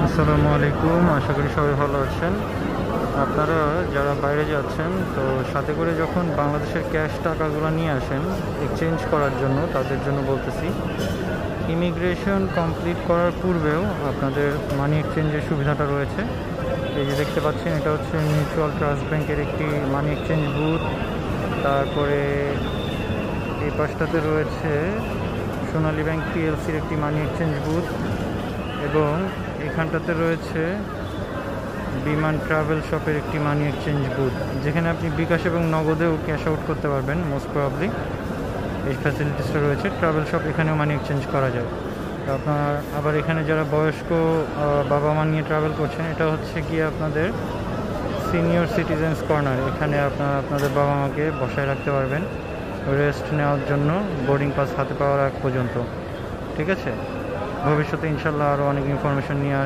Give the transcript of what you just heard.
আসসালামু আলাইকুম, আশা করি সবাই ভালো আছেন। আপনারা যারা বাইরে যাচ্ছেন তো সাথে করে যখন বাংলাদেশের ক্যাশ টাকাগুলো নিয়ে আসেন এক্সচেঞ্জ করার জন্য, তাদের জন্য বলতেছি, ইমিগ্রেশন কমপ্লিট করার পূর্বেও আপনাদের মানি এক্সচেঞ্জের সুবিধাটা রয়েছে। এই যে দেখতে পাচ্ছেন, এটা হচ্ছে মিউচুয়াল ট্রাস্ট ব্যাংকের একটি মানি এক্সচেঞ্জ বুথ। তারপরে এই পাশটাতে রয়েছে সোনালী ব্যাংক পিএলসির একটি মানি এক্সচেঞ্জ বুথ, এবং এখানটাতে রয়েছে বিমান ট্রাভেল শপের একটি মানি এক্সচেঞ্জ বুথ, যেখানে আপনি বিকাশ এবং নগদেও ক্যাশ আউট করতে পারবেন মোস্ট প্রবাবলি। এই ফ্যাসিলিটিসটা রয়েছে। ট্রাভেল শপ, এখানেও মানি এক্সচেঞ্জ করা যায়। তো আপনার আবার এখানে যারা বয়স্ক বাবা মা নিয়ে ট্রাভেল করছেন, এটা হচ্ছে গিয়ে আপনাদের সিনিয়র সিটিজেন্স কর্নার। এখানে আপনাদের বাবা মাকে বসায় রাখতে পারবেন রেস্ট নেওয়ার জন্য, বোর্ডিং পাস হাতে পাওয়ার আগ পর্যন্ত। ঠিক আছে, ভবিষ্যতে ইনশাল্লাহ আরও অনেক ইনফরমেশন নিয়ে আসবে।